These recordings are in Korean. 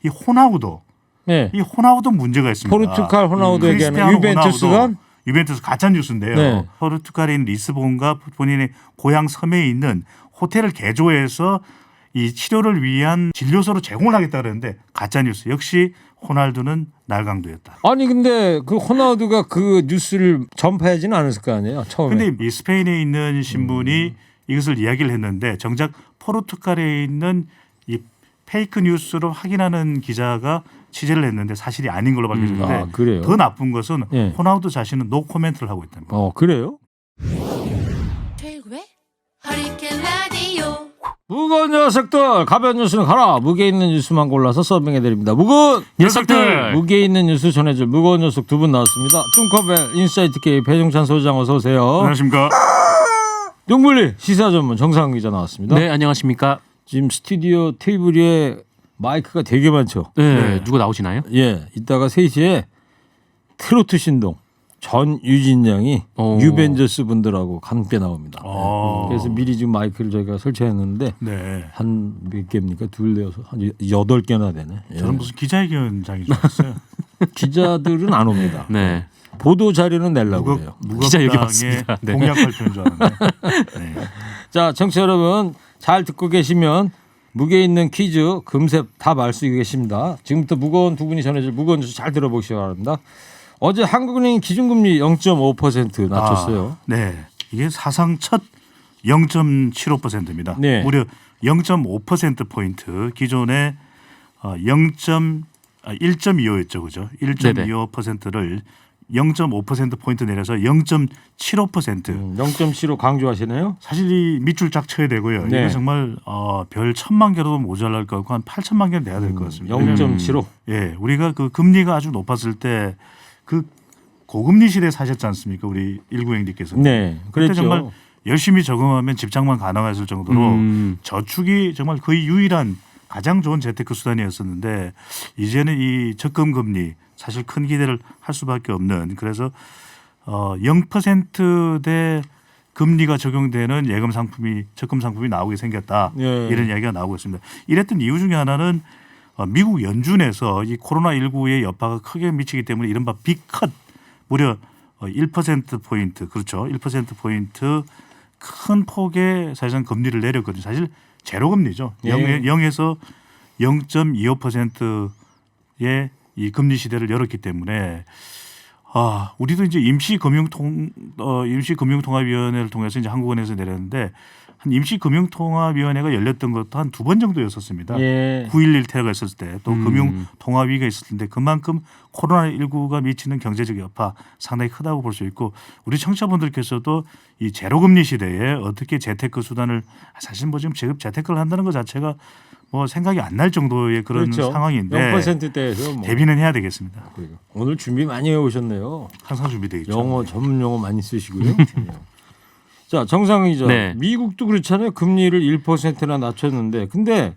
이 호나우도 네. 이 호나우도 문제가 있습니다. 포르투갈 호나우도 얘기하는 유벤투스가 유벤투스 가짜 뉴스인데요. 네. 포르투갈에 있는 리스본과 본인의 고향 섬에 있는 호텔을 개조해서 이 치료를 위한 진료소로 제공을 하겠다 그랬는데 가짜 뉴스. 역시 호날두는 날강도였다. 아니 근데 그 호나우두가 그 뉴스를 전파하지는 않았을 거 아니에요. 처음에. 근데 이 스페인에 있는 신문이 이것을 이야기를 했는데 정작 포르투갈에 있는 이 페이크 뉴스로 확인하는 기자가 취재를 했는데 사실이 아닌 걸로 밝혀졌는데 아, 그래요? 더 나쁜 것은 예. 호나우두 자신은 노 코멘트를 하고 있답니다. 그래요? 최일구의 허리케인 라디오. 무거운 녀석들 가벼운 뉴스는 가라. 무게 있는 뉴스만 골라서 서빙해드립니다. 무거운 녀석들! 무게 있는 뉴스 전해줄 무거운 녀석 두 분 나왔습니다. 뚱커벨 인사이트 K 배종찬 소장 어서 오세요. 안녕하십니까? 뚱블리 시사 전문 정상훈 기자 나왔습니다. 네, 안녕하십니까? 지금 스튜디오 테이블 위에 마이크가 되게 많죠. 네, 누가 나오시나요? 예, 이따가 3시에 트로트 신동 전유진 양이 유벤져스 분들하고 함께 나옵니다. 그래서 미리 지금 마이크를 저희가 설치했는데 네. 한 몇 개입니까? 둘, 여섯, 한 8개나 되네. 예. 저는 무슨 기자회견장인 줄 알았어요. 기자들은 안 옵니다. 네. 보도 자료는 내려고 해요. 기자 여기 무겁당의 왔습니다. 네. 공약 발표인 줄 알았는데. 네. 자, 청취자 여러분 잘 듣고 계시면 무게 있는 퀴즈 금세 답 알 수 계십니다. 지금부터 무거운 두 분이 전해줄 무거운 뉴스 잘 들어보시기 바랍니다. 어제 한국은행이 기준금리 0.5% 낮췄어요. 네. 이게 사상 첫 0.75%입니다. 네. 무려 0.5%포인트 기존에 1.25였죠. 그죠? 1.25%를 0.5%포인트 내려서 0.75%. 0.75 강조하시네요. 사실 이 밑줄 쫙 쳐야 되고요. 네. 이거 정말 별 1,000만 개로도 모자랄 것 같고 한 8천만 개는 내야 될 것 같습니다. 0.75. 예, 우리가 그 금리가 아주 높았을 때 그 고금리 시대에 사셨지 않습니까? 우리 일구행님께서. 네, 그때 그랬죠. 정말 열심히 적응하면 집착만 가능했을 정도로 저축이 정말 거의 유일한 가장 좋은 재테크 수단이었었는데 이제는 이 적금 금리 사실 큰 기대를 할 수밖에 없는 그래서 0%대 금리가 적용되는 예금 상품이 적금 상품이 나오게 생겼다. 예. 이런 이야기가 나오고 있습니다. 이랬던 이유 중에 하나는 미국 연준에서 이 코로나19의 여파가 크게 미치기 때문에 이른바 빅컷 무려 1%포인트 그렇죠. 1%포인트 큰 폭의 사실상 금리를 내렸거든요. 사실 제로 금리죠. 예. 0에서 0.25%의 이 금리 시대를 열었기 때문에 우리도 이제 임시금융통합위원회를 통해서 이제 한국은행에서 내렸는데 한 임시금융통합위원회가 열렸던 것도 한 2번 정도였었습니다. 예. 9.11 테러가 있었을 때 또 금융통합위기가 있었을 텐데 그만큼 코로나19가 미치는 경제적 여파 상당히 크다고 볼 수 있고 우리 청취자분들께서도 이 제로금리 시대에 어떻게 재테크 수단을 사실 뭐 지금 재테크를 한다는 것 자체가 뭐 생각이 안 날 정도의 그런 그렇죠. 상황인데 0%대에서 뭐. 대비는 해야 되겠습니다. 오늘 준비 많이 해오셨네요. 항상 준비되어 있죠. 영어 전문 용어 많이 쓰시고요. 자, 정상훈 기자. 네. 미국도 그렇잖아요. 금리를 1%나 낮췄는데 근데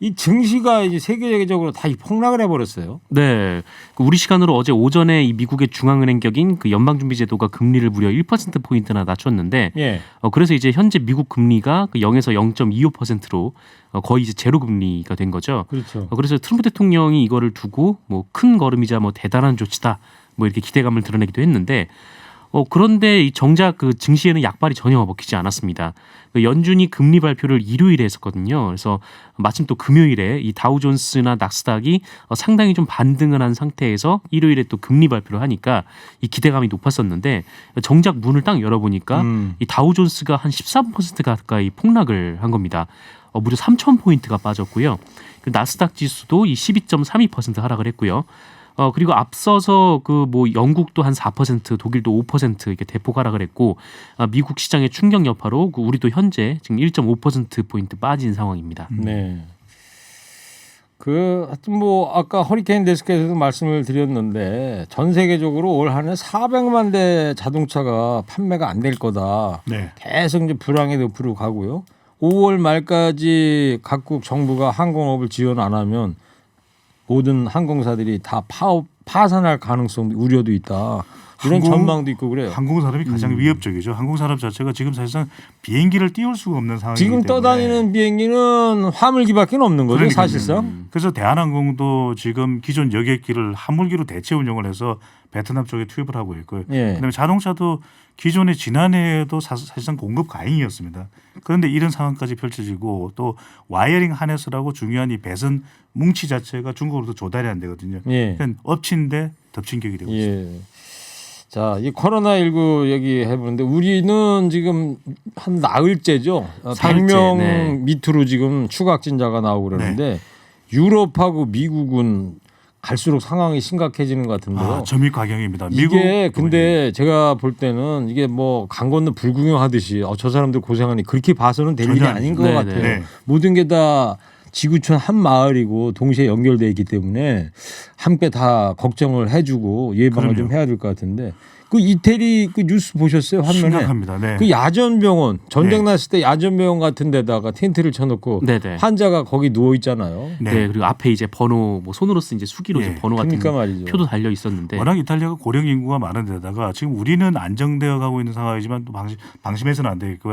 이 증시가 이제 세계적으로 다 폭락을 해버렸어요. 네. 우리 시간으로 어제 오전에 이 미국의 중앙은행격인 그 연방준비제도가 금리를 무려 1%포인트나 낮췄는데 예. 그래서 이제 현재 미국 금리가 그 0에서 0.25%로 거의 이제 제로 금리가 된 거죠. 그렇죠. 그래서 트럼프 대통령이 이거를 두고 뭐 큰 걸음이자 뭐 대단한 조치다 뭐 이렇게 기대감을 드러내기도 했는데 그런데 이 정작 그 증시에는 약발이 전혀 먹히지 않았습니다. 그 연준이 금리 발표를 일요일에 했었거든요. 그래서 마침 또 금요일에 이 다우존스나 낙스닥이 상당히 좀 반등을 한 상태에서 일요일에 또 금리 발표를 하니까 이 기대감이 높았었는데 정작 문을 딱 열어보니까 이 다우존스가 한 13% 가까이 폭락을 한 겁니다. 무려 3,000포인트가 빠졌고요. 그 나스닥 지수도 이 12.32% 하락을 했고요. 그리고 앞서서 그 뭐 영국도 한 4%, 독일도 5% 이렇게 대폭 하락을 했고 미국 시장의 충격 여파로 우리도 현재 지금 1.5% 포인트 빠진 상황입니다. 네. 하여튼 뭐 아까 허리케인 데스크에서도 말씀을 드렸는데 전 세계적으로 올 한 해 400만 대 자동차가 판매가 안 될 거다. 네. 계속 이제 불황의 늪으로 가고요. 5월 말까지 각국 정부가 항공업을 지원 안 하면 모든 항공사들이 다 파산할 가능성 우려도 있다. 이런 전망도 있고 그래요. 항공산업이 가장 위협적이죠. 항공산업 자체가 지금 사실상 비행기를 띄울 수가 없는 상황이기 지금 때문에. 떠다니는 비행기는 화물기밖에 없는 거죠, 그러니까요. 사실상. 그래서 대한항공도 지금 기존 여객기를 화물기로 대체 운영을 해서 베트남 쪽에 투입을 하고 있고요. 예. 그다음에 자동차도 기존에 지난해에도 사실상 공급 과잉이었습니다. 그런데 이런 상황까지 펼쳐지고 또 와이어링 하네스라고 중요한 이 배선 뭉치 자체가 중국으로도 조달이 안 되거든요. 예. 그러니까 엎친 데 덮친 격이 되고 있습니다. 예. 자, 이 코로나19 얘기해 보는데 우리는 지금 한 나흘째죠. 사흘째, 100명 네. 밑으로 지금 추가 확진자가 나오고 그러는데 유럽하고 미국은 갈수록 상황이 심각해지는 것 같은데요. 점입 과경입니다. 이게 근데 제가 볼 때는 이게 뭐 강 건너 불구경 하듯이 저 사람들 고생하니 그렇게 봐서는 될 일이 전혀 아닌 것 아니죠. 같아요. 네. 모든 게 다 지구촌 한 마을이고 동시에 연결되어 있기 때문에 함께 다 걱정을 해주고 예방을 그럼요. 좀 해야 될 것 같은데 그 이태리 그 뉴스 보셨어요? 화면에 심각합니다. 네. 그 야전병원 전쟁 네. 났을 때 야전병원 같은 데다가 텐트를 쳐놓고 네네. 환자가 거기 누워 있잖아요. 네. 그리고 앞에 이제 번호 뭐 손으로 쓴 이제 수기로 예. 이제 번호 같은 그러니까 말이죠. 표도 달려 있었는데. 워낙 이탈리아가 고령 인구가 많은 데다가 지금 우리는 안정되어 가고 있는 상황이지만 또 방심해서는 안 되겠고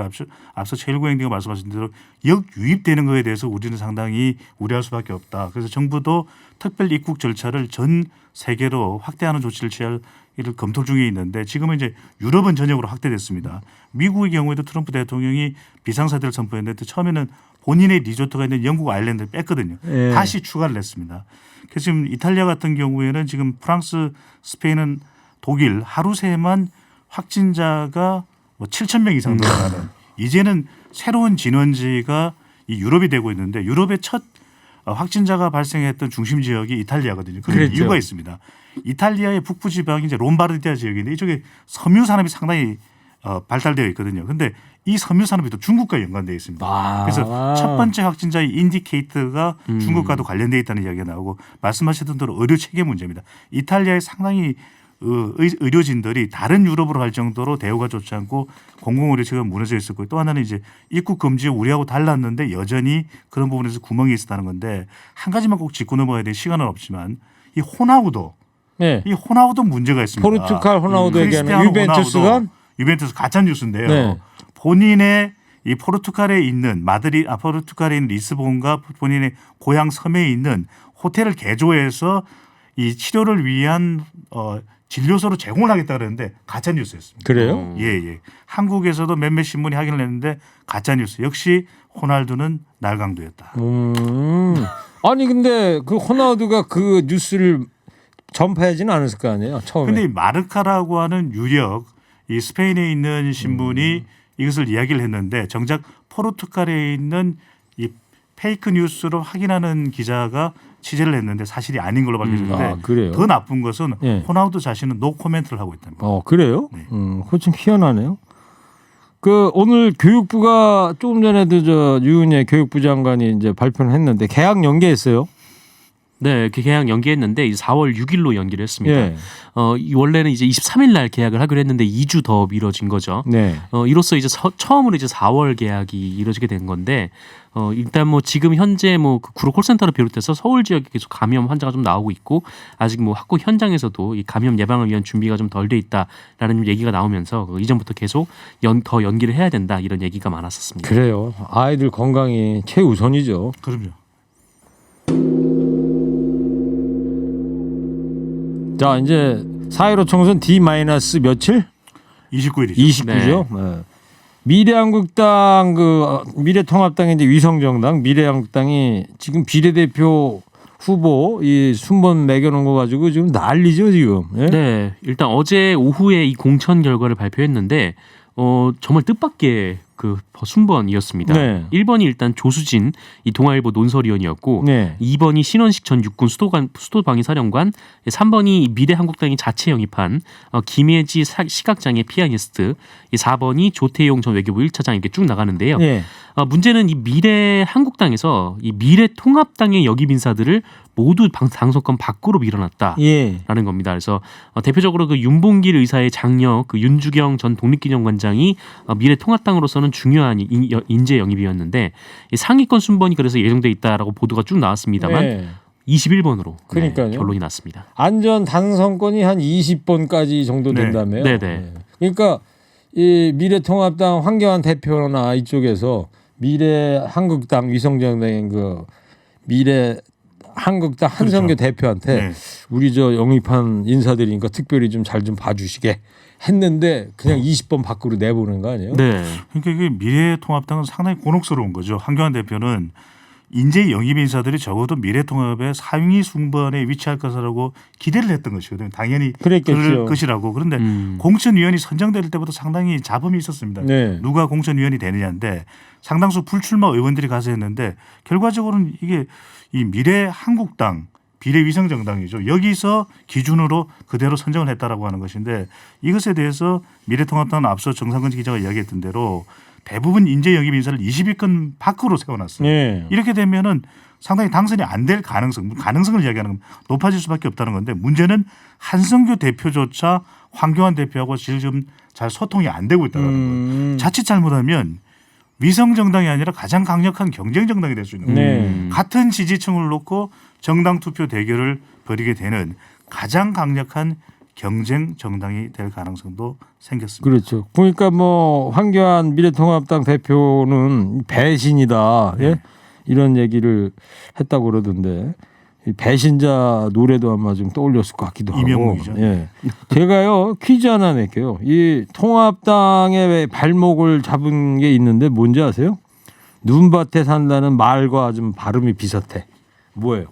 앞서 최일구 행님가 말씀하신 대로 역유입되는 것에 대해서 우리는 상당히 우려할 수밖에 없다. 그래서 정부도 특별 입국 절차를 전 세계로 확대하는 조치를 취할 이를 검토 중에 있는데 지금은 이제 유럽은 전역으로 확대됐습니다. 미국의 경우에도 트럼프 대통령이 비상사태를 선포했는데 처음에는 본인의 리조트가 있는 영국 아일랜드를 뺐거든요. 예. 다시 추가를 했습니다. 그래서 지금 이탈리아 같은 경우에는 지금 프랑스, 스페인은 독일 하루 새에만 확진자가 뭐 7,000명 이상 늘어나는 이제는 새로운 진원지가 이 유럽이 되고 있는데 유럽의 첫 확진자가 발생했던 중심 지역이 이탈리아거든요. 그 그랬죠. 이유가 있습니다. 이탈리아의 북부 지방이 이제 롬바르디아 지역인데 이쪽에 섬유 산업이 상당히 발달되어 있거든요. 그런데 이 섬유 산업이 또 중국과 연관되어 있습니다. 그래서 첫 번째 확진자의 인디케이터가 중국과도 관련되어 있다는 이야기가 나오고 말씀하셨던 대로 의료 체계 문제입니다. 이탈리아에 상당히 의료진들이 다른 유럽으로 갈 정도로 대우가 좋지 않고 공공의료체가 무너져 있었고 또 하나는 이제 입국 금지에 우리하고 달랐는데 여전히 그런 부분에서 구멍이 있었다는 건데 한 가지만 꼭 짚고 넘어가야 될 시간은 없지만 이 호나우도 네. 이 호나우도 문제가 있습니다. 포르투갈 호나우도 얘기하는 크리스티아노 유벤투스가 호나우도 유벤투스 가짜 뉴스인데요. 네. 본인의 이 포르투갈에 있는 포르투갈에 있는 리스본과 본인의 고향 섬에 있는 호텔을 개조해서 이 치료를 위한 진료소로 제공을 하겠다 그랬는데 가짜 뉴스였습니다. 그래요? 예. 한국에서도 몇몇 신문이 확인을 했는데 가짜 뉴스. 역시 호날두는 날강도였다. 아니 근데 그 호나우두가 그 뉴스를 전파하지는 않았을 거 아니에요 처음에. 근데 이 마르카라고 하는 유력 이 스페인에 있는 신문이 이것을 이야기를 했는데 정작 포르투갈에 있는 이 페이크 뉴스로 확인하는 기자가 취재를 했는데 사실이 아닌 걸로 밝혀졌는데 그래요? 더 나쁜 것은 예. 호나우두 자신은 노 코멘트를 하고 있답니다. 그래요? 네. 그거 좀 희한하네요. 그 오늘 교육부가 조금 전에도 저 유은혜 교육부 장관이 이제 발표를 했는데 계약 연기했어요. 네, 그 계약 연기했는데 이제 4월 6일로 연기를 했습니다. 예. 원래는 이제 23일 날 계약을 하기로 했는데 2주 더 미뤄진 거죠. 네. 이로써 이제 처음으로 이제 4월 계약이 이루어지게 된 건데 일단 뭐 지금 현재 뭐 그 구로 콜센터를 비롯해서 서울 지역에 계속 감염 환자가 좀 나오고 있고 아직 뭐 학교 현장에서도 이 감염 예방을 위한 준비가 좀 덜 돼 있다라는 얘기가 나오면서 이전부터 계속 더 연기를 해야 된다 이런 얘기가 많았었습니다. 그래요. 아이들 건강이 최우선이죠. 그럼요. 자 이제 4.15 총선 D- 며칠? 29일이죠. 29죠. 네. 미래한국당 미래통합당의 이제 위성정당 미래한국당이 지금 비례대표 후보 이 순번 매겨놓은 거 가지고 지금 난리죠 지금. 예? 네, 일단 어제 오후에 이 공천 결과를 발표했는데 정말 뜻밖의 그 순번이었습니다. 네. 1번이 일단 조수진 이 동아일보 논설위원이었고 네. 2번이 신원식 전 육군 수도방위 사령관, 3번이 미래한국당이 자체 영입한 김혜지 시각장애 피아니스트, 4번이 조태용 전 외교부 1차장 이렇게 쭉 나가는데요. 네. 문제는 이 미래한국당에서 이 미래통합당의 역입 인사들을 모두 당선권 밖으로 밀어놨다. 예. 라는 겁니다. 그래서 대표적으로 그 윤봉길 의사의 장녀 그 윤주경 전 독립기념관장이 미래통합당으로서는 중요한 인재 영입이었는데 이 상위권 순번이 그래서 예정돼 있다라고 보도가 쭉 나왔습니다만 네. 21번으로 그러니까요. 결론이 났습니다. 안전 당선권이 한 20번까지 정도 네. 된다며요. 네네. 그러니까 이 미래통합당 황교안 대표나 이쪽에서 미래한국당 위성정당인 그 미래한국당 한성교 그렇죠. 대표한테 네. 우리 저 영입한 인사들이니까 특별히 좀 잘 좀 봐주시게 했는데 그냥 20번 밖으로 내보는 거 아니에요? 네. 그러니까 이게 미래통합당은 상당히 곤혹스러운 거죠. 황교안 대표는 인재 영입 인사들이 적어도 미래통합의 상위 순번에 위치할 것이라고 기대를 했던 것이거든요. 당연히 그랬겠죠. 그럴 것이라고. 그런데 공천위원이 선정될 때부터 상당히 잡음이 있었습니다. 네. 누가 공천위원이 되느냐인데 상당수 불출마 의원들이 가서 했는데 결과적으로는 이게 이 미래한국당 비례위성정당이죠. 여기서 기준으로 그대로 선정을 했다라고 하는 것인데 이것에 대해서 미래통합당은 앞서 정상근 기자가 이야기했던 대로 대부분 인재 영입 인사를 20위권 밖으로 세워놨어요. 네. 이렇게 되면은 상당히 당선이 안 될 가능성을 이야기하는 건 높아질 수밖에 없다는 건데 문제는 한성규 대표조차 황교안 대표하고 지금 잘 소통이 안 되고 있다는 거예요. 자칫 잘못하면 위성 정당이 아니라 가장 강력한 경쟁 정당이 될 수 있는 거예요. 네. 같은 지지층을 놓고 정당 투표 대결을 벌이게 되는 가장 강력한 경쟁 정당이 될 가능성도 생겼습니다. 그렇죠. 그러니까 뭐 황교안 미래통합당 대표는 배신이다. 예? 이런 얘기를 했다고 그러던데 이 배신자 노래도 아마 좀 떠올렸을 것 같기도 하고. 이명웅이죠. 예. 제가요 퀴즈 하나 낼게요. 이 통합당의 발목을 잡은 게 있는데 뭔지 아세요? 눈밭에 산다는 말과 좀 발음이 비슷해. 뭐예요?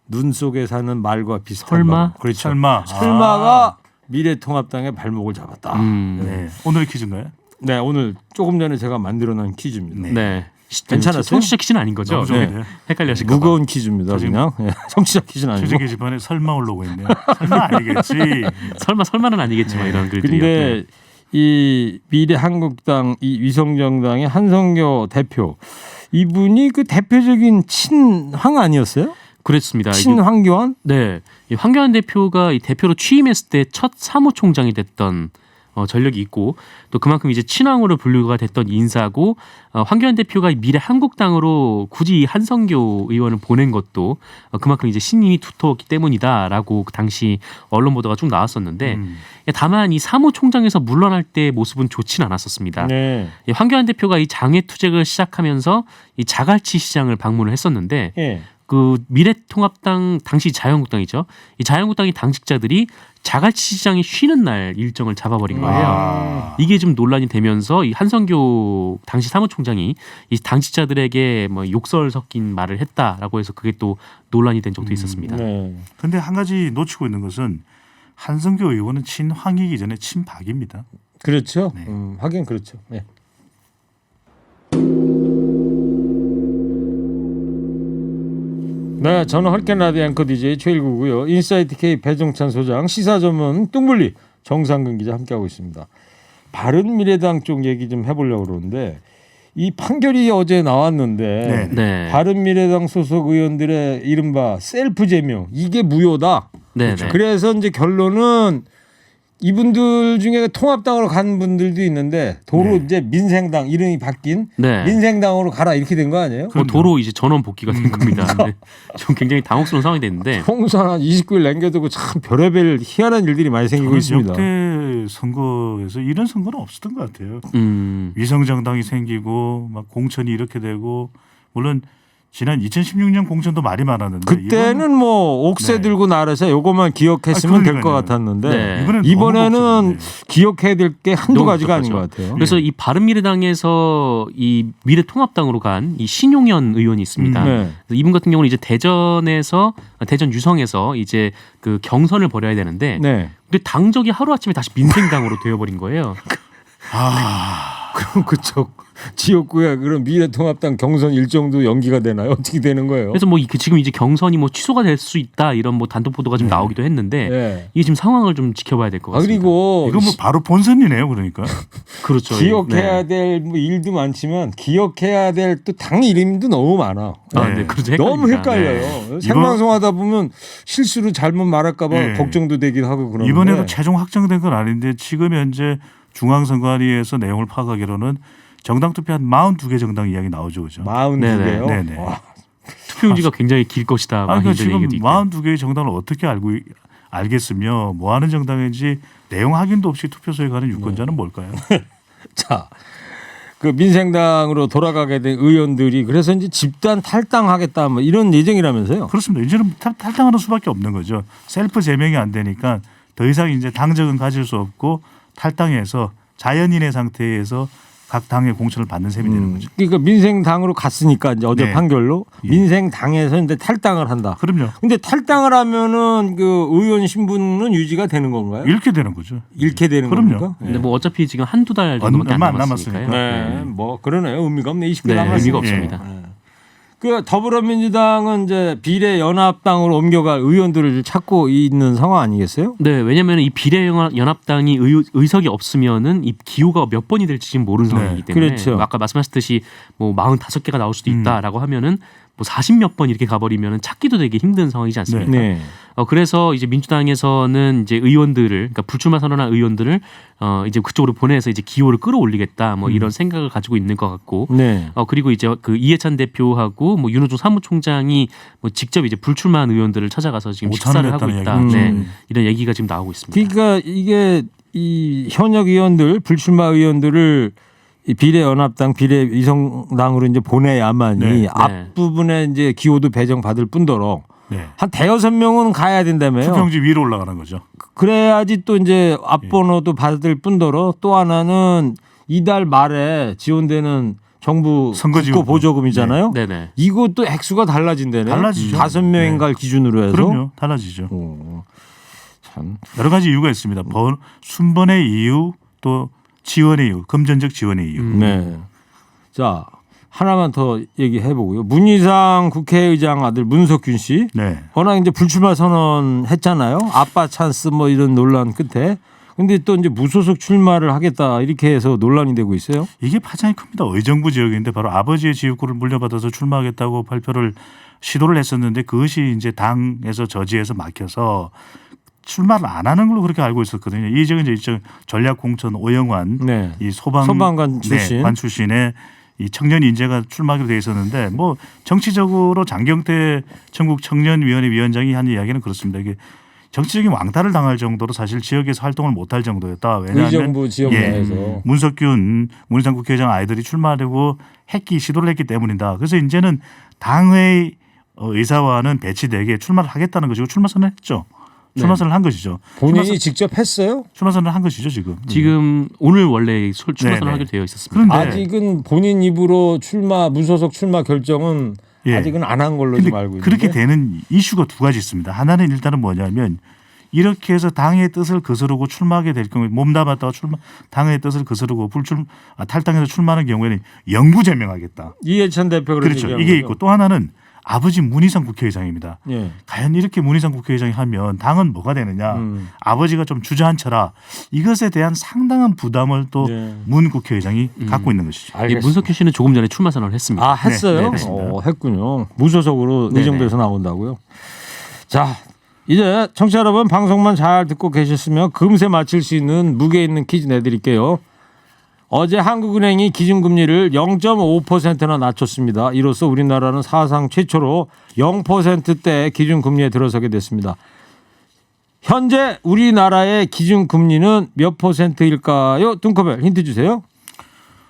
눈 속에 사는 말과 비슷한 설마? 말. 그렇죠. 설마. 설마가 미래통합당의 발목을 잡았다. 네. 오늘 퀴즈인가요? 네, 오늘 조금 전에 제가 만들어놓은 퀴즈입니다. 네. 괜찮았어요? 청취자 퀴즈는 아닌 거죠? 너무 좋은데요? 네. 헷갈려실까 봐. 무거운 퀴즈입니다. 지금 그냥 청취자 퀴즈는 퀴즈 아니고. 게시판에 설마 올라오고 있네요. 설마 아니겠지. 설마는 아니겠지만 이런 글들이요. 그런데 이 미래한국당 이 위성정당의 한성교 대표 이분이 그 대표적인 친황 아니었어요? 그랬습니다. 친황교안? 네, 이 황교안 대표가 이 대표로 취임했을 때 첫 사무총장이 됐던 전력이 있고 또 그만큼 이제 친황으로 분류가 됐던 인사고 황교안 대표가 미래 한국당으로 굳이 이 한성교 의원을 보낸 것도 그만큼 이제 신임이 두터웠기 때문이다라고 그 당시 언론 보도가 쭉 나왔었는데 다만 이 사무총장에서 물러날 때 모습은 좋지는 않았었습니다. 네. 이 황교안 대표가 이 장외투쟁을 시작하면서 이 자갈치 시장을 방문을 했었는데 예. 그 미래통합당 당시 자유한국당이죠. 이 자유한국당의 당직자들이 자갈치 시장이 쉬는 날 일정을 잡아버린 거예요. 이게 좀 논란이 되면서 이 한성교 당시 사무총장이 이 당직자들에게 뭐 욕설 섞인 말을 했다라고 해서 그게 또 논란이 된 적도 있었습니다. 네. 근데 한 가지 놓치고 있는 것은 한성교 의원은 친황이기 전에 친박입니다. 그렇죠. 네. 하긴 그렇죠. 네. 네, 저는 헐ken 라디오 앵커 DJ 최일구고요. 인사이트 K 배종찬 소장, 시사 전문 뚱블리 정상근 기자 함께하고 있습니다. 바른미래당 쪽 얘기 좀 해보려고 그러는데 이 판결이 어제 나왔는데 네. 바른미래당 소속 의원들의 이른바 셀프 제명 이게 무효다. 네, 네. 그래서 이제 결론은 이분들 중에 통합당으로 간 분들도 있는데 도로 네. 이제 민생당 이름이 바뀐 네. 민생당으로 가라 이렇게 된 거 아니에요? 뭐 도로 이제 전원 복귀가 된 겁니다. 네. 좀 굉장히 당혹스러운 상황이 됐는데 총선 한 29일 남겨두고 참 별의별 희한한 일들이 많이 생기고 있습니다. 역대 선거에서 이런 선거는 없었던 것 같아요. 위성 정당이 생기고 막 공천이 이렇게 되고 물론 지난 2016년 공천도 말이 많았는데 그때는 이번은 뭐 옥새 네. 들고 나르서 요것만 기억했으면 될 것 그러니까요. 같았는데 네. 이번에는 너무 이번에는 복잡한데. 기억해야 될 게 한두 너무 가지가 아닌 복잡하죠. 것 같아요. 그래서 이 바른미래당에서 이 미래통합당으로 간 이 신용현 의원이 있습니다. 네. 그래서 이분 같은 경우는 이제 대전 유성에서 이제 그 경선을 벌여야 되는데 네. 근데 당적이 하루아침에 다시 민생당으로 되어버린 거예요. 그럼 그쪽 지역구에 그럼 미래통합당 경선 일정도 연기가 되나요? 어떻게 되는 거예요? 그래서 뭐 지금 이제 경선이 뭐 취소가 될 수 있다 이런 뭐 단독 보도가 좀 나오기도 했는데 네. 이게 지금 상황을 좀 지켜봐야 될 것 아 같습니다. 그리고 이건 뭐 바로 본선이네요, 그러니까. 그렇죠. 기억해야 네. 될 뭐 일도 많지만 기억해야 될 또 당 이름도 너무 많아. 아, 네. 네. 그렇죠. 너무 헷갈립니다. 헷갈려요. 생방송하다 보면 실수로 잘못 말할까봐 네. 걱정도 되기도 하고 그러는데 이번에도 최종 확정된 건 아닌데 지금 현재 중앙선관위에서 내용을 파악하기로는 정당 투표한 42개 정당 이야기 나오죠, 그죠? 42개요. 네네. 와, 투표용지가 굉장히 길 것이다. 막 그러니까 이런 지금 얘기도 있고. 42개의 정당을 어떻게 알겠으며 뭐 하는 정당인지 내용 확인도 없이 투표소에 가는 유권자는 뭘까요? 자, 그 민생당으로 돌아가게 된 의원들이 그래서 이제 집단 탈당하겠다 뭐 이런 예정이라면서요. 그렇습니다. 이제는 탈당하는 수밖에 없는 거죠. 셀프 제명이 안 되니까 더 이상 이제 당적은 가질 수 없고 탈당해서 자연인의 상태에서 각 당의 공천을 받는 셈이 되는 거죠. 그러니까 민생당으로 갔으니까 이제 어제 네. 판결로 예. 민생당에서 이제 탈당을 한다. 그럼요. 근데 탈당을 하면은 그 의원 신분은 유지가 되는 건가요? 잃게 되는 거죠. 잃게 되는 그럼요. 겁니까? 근데 뭐 어차피 지금 한두 달 정도밖에 안 얼마 안 남았으니까요. 남았으니까. 네, 뭐 그러네요. 의미가 없네. 20개 네, 남았으니까. 의미가 없습니다. 네. 그 더불어민주당은 이제 비례연합당으로 옮겨갈 의원들을 찾고 있는 상황 아니겠어요? 네, 왜냐하면 이 비례연합당이 의석이 없으면은 이 기호가 몇 번이 될지 지금 모르는 상황이기 때문에 그렇죠. 아까 말씀하셨듯이 뭐 45개가 나올 수도 있다라고 하면은 뭐 40몇 번 이렇게 가버리면은 찾기도 되게 힘든 상황이지 않습니까? 네. 그래서 이제 민주당에서는 이제 의원들을 그러니까 불출마 선언한 의원들을 이제 그쪽으로 보내서 이제 기호를 끌어올리겠다 뭐 이런 생각을 가지고 있는 것 같고 네. 그리고 이제 그 이해찬 대표하고 뭐 윤호중 사무총장이 뭐 직접 이제 불출마한 의원들을 찾아가서 지금 오찬을 식사를 하고 했다는 있다. 얘기죠. 네. 이런 얘기가 지금 나오고 있습니다. 그러니까 이게 이 현역 의원들 불출마 의원들을 이 비례연합당 비례위성당으로 이제 보내야만이 네. 앞부분에 이제 기호도 배정받을 뿐더러 네. 한 대여섯 명은 가야 된다며요. 투표용지 위로 올라가는 거죠. 그래야지 또 이제 앞번호도 받을 뿐더러 또 하나는 이달 말에 지원되는 정부 선거지원금. 국고 보조금이잖아요. 네네. 이것도 액수가 달라진대네. 달라지죠. 5명인가를 기준으로 해서. 그럼요. 달라지죠. 오, 참. 여러 가지 이유가 있습니다. 순번의 이유 또 지원의 이유, 금전적 지원의 이유. 네. 자, 하나만 더 얘기해 보고요. 문희상 국회의장 아들 문석균 씨. 네. 워낙 이제 불출마 선언했잖아요. 아빠 찬스 뭐 이런 논란 끝에. 근데 또 이제 무소속 출마를 하겠다 이렇게 해서 논란이 되고 있어요. 이게 파장이 큽니다. 의정부 지역인데 바로 아버지의 지역구를 물려받아서 출마하겠다고 발표를 시도를 했었는데 그것이 이제 당에서 저지해서 막혀서 출마를 안 하는 걸로 그렇게 알고 있었거든요. 이 지역은 이제 전략 공천 오영환 네. 이 소방관 출신. 관 출신의 이 청년 인재가 출마하기로 돼 있었는데 뭐 정치적으로 장경태 전국 청년위원회 위원장이 한 이야기는 그렇습니다. 이게 정치적인 왕따를 당할 정도로 사실 지역에서 활동을 못할 정도였다. 왜냐하면 의정부 지역 내에서. 문석균 문희상 국회의장 아이들이 출마하려고 시도를 했기 때문이다. 그래서 이제는 당의 의사와는 배치되게 출마를 하겠다는 것이고 출마 선언했죠. 출마 선언을 한 것이죠. 본인이 직접 했어요? 출마 선언을 한 것이죠 지금. 지금 오늘 원래 출마 네네. 선언하기로 되어 있었습니다. 그런데 아직은 본인 입으로 무소속 출마 결정은 예. 아직은 안 한 걸로 근데 좀 알고 있는데. 그렇게 되는 이슈가 두 가지 있습니다. 하나는 일단은 뭐냐면 이렇게 해서 당의 뜻을 거스르고 출마하게 될 경우에 몸담았다가 당의 뜻을 거스르고 탈당해서 출마하는 경우에는 영구 제명하겠다. 이해찬 대표 그런 그렇죠. 얘기하는 이게 거죠? 있고 또 하나는 아버지 문희상 국회의장입니다. 예. 과연 이렇게 문희상 국회의장이 하면 당은 뭐가 되느냐. 아버지가 좀 주저앉혀라. 이것에 대한 상당한 부담을 또 문 네. 국회의장이 갖고 있는 것이죠. 이 문석균 씨는 조금 전에 출마 선언을 했습니다. 아 했어요? 네, 네, 했군요. 무소속으로 네네. 의정부에서 나온다고요. 자 이제 청취자 여러분 방송만 잘 듣고 계셨으면 금세 맞힐 수 있는 무게 있는 퀴즈 내드릴게요. 어제 한국은행이 기준금리를 0.5%나 낮췄습니다. 이로써 우리나라는 사상 최초로 0%대 기준금리에 들어서게 됐습니다. 현재 우리나라의 기준금리는 몇 %일까요? 뚱커벨 힌트 주세요.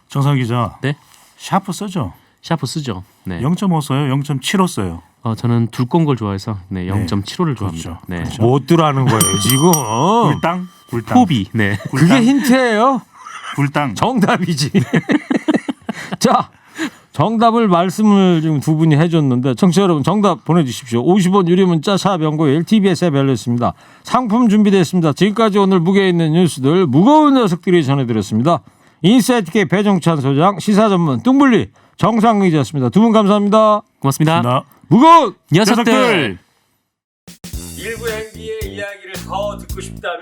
정상 기자. 네. 샤프 써죠. 샤프 쓰죠. 네. 0.5 써요. 0.75 써요. 저는 두꺼운 걸 좋아해서 0.75를 그렇죠. 좋아합니다. 네. 그렇죠. 못 들어하는 거예요 지금. 굴당. 포비. 네. 그게 힌트예요. 굴당. 정답이지. 자, 정답을 말씀을 지금 두 분이 해줬는데 청취자 여러분 정답 보내주십시오. 50원 유료 문자 샵 연구일 TBS 앱 열렸습니다. 상품 준비됐습니다. 지금까지 오늘 무게 있는 뉴스들 무거운 녀석들이 전해드렸습니다. 인사이트K 배정찬 소장 시사전문 뚱블리 정상근 기자였습니다. 두 분 감사합니다. 고맙습니다. 나. 무거운 녀석들. 일부 행기의 이야기를 더 듣고 싶다면